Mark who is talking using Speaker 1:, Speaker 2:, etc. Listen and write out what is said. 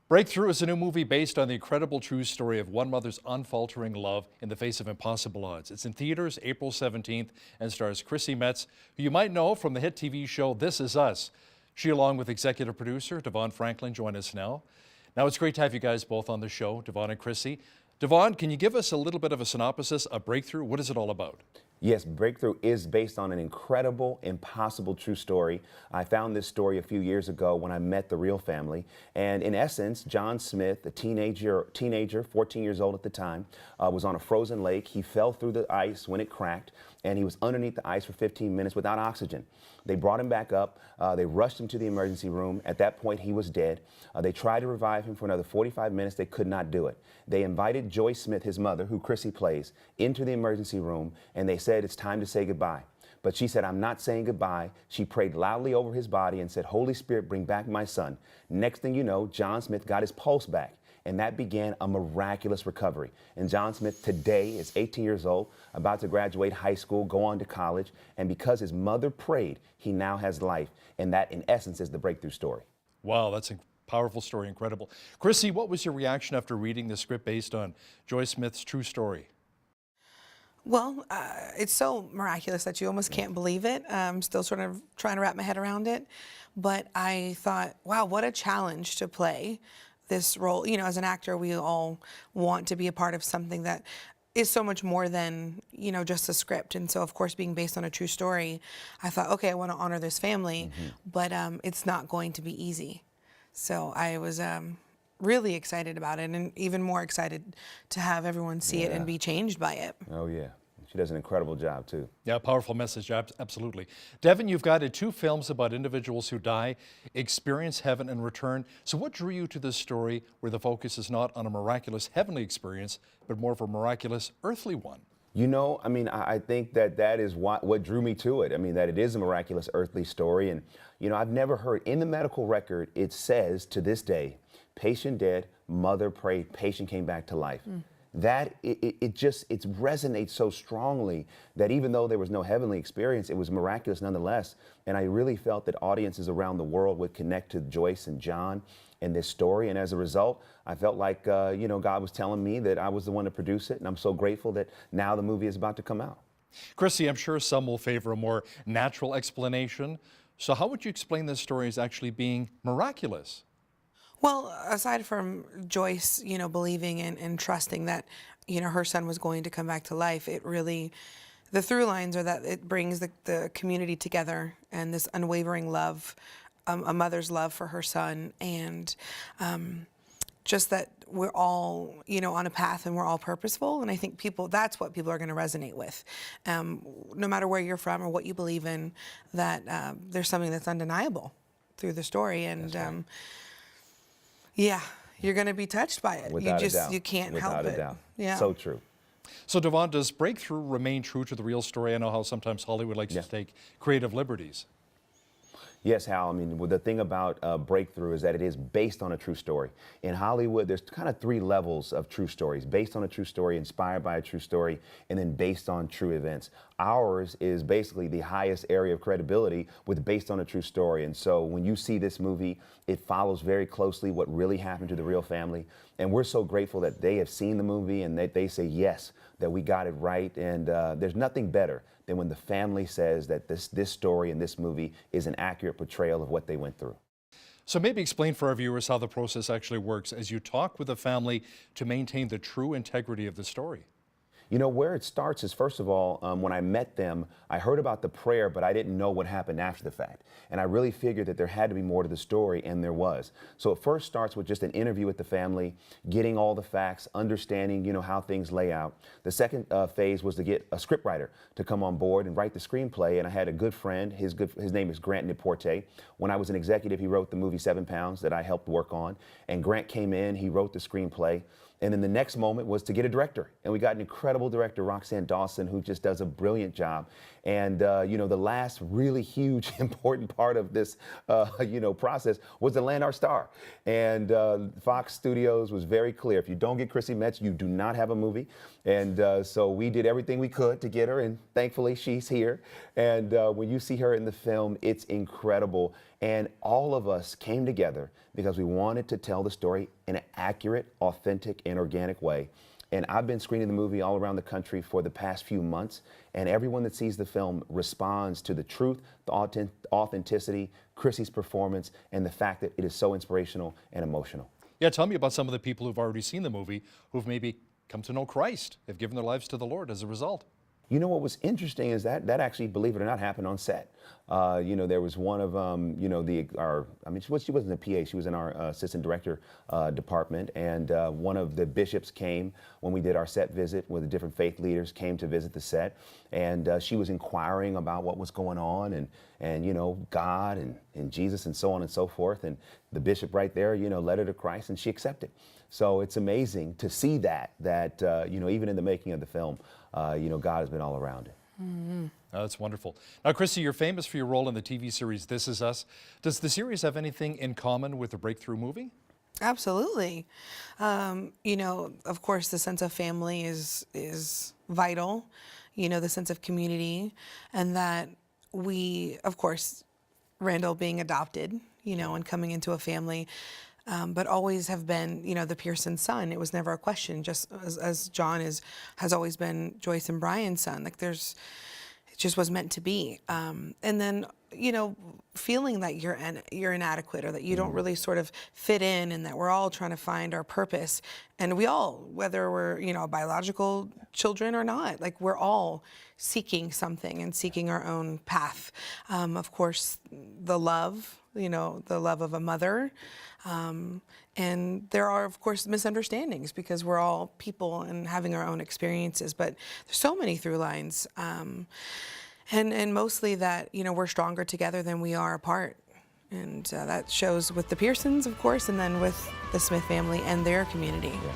Speaker 1: Breakthrough is a new movie based on the incredible true story of one mother's unfaltering love in the face of impossible odds. It's in theaters April 17th and stars Chrissy Metz, who you might know from the hit TV show This Is Us. She, along with executive producer DeVon Franklin, join us now. Now, it's great to have you guys both on the show, DeVon and Chrissy. DeVon, can you give us a little bit of a synopsis of Breakthrough? What is it all about?
Speaker 2: Yes, Breakthrough is based on an incredible, impossible true story. I found this story a few years ago when I met the real family. And in essence, John Smith, a teenager, 14 years old at the time, was on a frozen lake. He fell through the ice when it cracked, and he was underneath the ice for 15 minutes without oxygen. They brought him back up. They rushed him to the emergency room. At that point, he was dead. They tried to revive him for another 45 minutes. They could not do it. They invited Joyce Smith, his mother, who Chrissy plays, into the emergency room, and they said, "It's time to say goodbye." But she said, "I'm not saying goodbye." She prayed loudly over his body and said, "Holy Spirit, bring back my son." Next thing you know, John Smith got his pulse back, and that began a miraculous recovery. And John Smith today is 18 years old, about to graduate high school, go on to college, and because his mother prayed, he now has life. And that, in essence, is the Breakthrough story.
Speaker 1: Wow, that's a powerful story, incredible. Chrissy, what was your reaction after reading the script based on Joyce Smith's true story?
Speaker 3: Well, it's so miraculous that you almost can't believe it. I'm still sort of trying to wrap my head around it. But I thought, wow, what a challenge to play this role. You know, as an actor, we all want to be a part of something that is so much more than, you know, just a script. And so, of course, being based on a true story, I thought, okay, I want to honor this family, but it's not going to be easy. So I was really excited about it, and even more excited to have everyone see it and be changed by it.
Speaker 2: Oh, yeah. She does an incredible job, too.
Speaker 1: Yeah, powerful message, absolutely. DeVon, you've guided 2 films about individuals who die, experience heaven, and return. So what drew you to this story where the focus is not on a miraculous heavenly experience, but more of a miraculous earthly one?
Speaker 2: You know, I mean, I think that is what drew me to it. I mean, that it is a miraculous earthly story. And, you know, I've never heard in the medical record, it says to this day, patient dead, mother prayed, patient came back to life. That it resonates so strongly that even though there was no heavenly experience, it was miraculous nonetheless. And I really felt that audiences around the world would connect to Joyce and John in this story. And as a result, I felt like, you know, God was telling me that I was the one to produce it. And I'm so grateful that now the movie is about to come out.
Speaker 1: Chrissy, I'm sure some will favor a more natural explanation. So how would you explain this story as actually being miraculous?
Speaker 3: Well, aside from Joyce, you know, believing and trusting that, you know, her son was going to come back to life, it really, the through lines are that it brings the community together and this unwavering love, a mother's love for her son, and just that we're all, you know, on a path and we're all purposeful. And I think that's what people are going to resonate with. No matter where you're from or what you believe in, that there's something that's undeniable through the story. And yeah, you're going to be touched by it.
Speaker 2: Without a doubt.
Speaker 3: You can't help it.
Speaker 2: Without a doubt.
Speaker 3: Yeah.
Speaker 2: So true.
Speaker 1: So DeVon, does Breakthrough remain true to the real story? I know how sometimes Hollywood likes to take creative liberties.
Speaker 2: Yes, Hal. I mean, the thing about Breakthrough is that it is based on a true story. In Hollywood, there's kind of 3 levels of true stories: based on a true story, inspired by a true story, and then based on true events. Ours is basically the highest area of credibility with based on a true story. And so when you see this movie, it follows very closely what really happened to the real family. And we're so grateful that they have seen the movie and that they say, yes, that we got it right. And there's nothing better than when the family says that this story and this movie is an accurate portrayal of what they went through.
Speaker 1: So maybe explain for our viewers how the process actually works as you talk with the family to maintain the true integrity of the story.
Speaker 2: You know, where it starts is, first of all, when I met them, I heard about the prayer, but I didn't know what happened after the fact. And I really figured that there had to be more to the story, and there was. So it first starts with just an interview with the family, getting all the facts, understanding, you know, how things lay out. The second phase was to get a scriptwriter to come on board and write the screenplay. And I had a good friend, his name is Grant Neporte. When I was an executive, he wrote the movie 7 Pounds that I helped work on. And Grant came in, he wrote the screenplay. And then the next moment was to get a director. And we got an incredible director, Roxanne Dawson, who just does a brilliant job. And, you know, the last really huge, important part of this, you know, process was to land our star. And Fox Studios was very clear. If you don't get Chrissy Metz, you do not have a movie. And so we did everything we could to get her. And thankfully, she's here. And when you see her in the film, it's incredible. And all of us came together because we wanted to tell the story in an accurate, authentic, and organic way. And I've been screening the movie all around the country for the past few months, and everyone that sees the film responds to the truth, the authenticity, Chrissy's performance, and the fact that it is so inspirational and emotional.
Speaker 1: Yeah, tell me about some of the people who've already seen the movie who've maybe come to know Christ, have given their lives to the Lord as a result.
Speaker 2: You know what was interesting is that actually, believe it or not, happened on set. There was one of she wasn't a PA, she was in our assistant director department, and one of the bishops came when we did our set visit, where the different faith leaders came to visit the set, and she was inquiring about what was going on, and God and Jesus and so on and so forth, and the bishop right there, led her to Christ, and she accepted. So it's amazing to see that even in the making of the film, God has been all around it.
Speaker 3: Mm-hmm.
Speaker 1: Oh, that's wonderful. Now, Chrissy, you're famous for your role in the TV series This Is Us. Does the series have anything in common with the breakthrough movie?
Speaker 3: Absolutely. Of course, the sense of family is vital, the sense of community, and that we, of course, Randall being adopted, and coming into a family, but always have been, the Pearson's son. It was never a question, just as John has always been Joyce and Brian's son. It just was meant to be. And then, feeling that you're inadequate, or that you don't really sort of fit in, and that we're all trying to find our purpose. And we all, whether we're, biological children or not, we're all seeking something and seeking our own path. Of course, the love of a mother. And there are, of course, misunderstandings, because we're all people and having our own experiences, but there's so many through lines. And mostly that, we're stronger together than we are apart. And that shows with the Pearsons, of course, and then with the Smith family and their community.
Speaker 2: Yeah.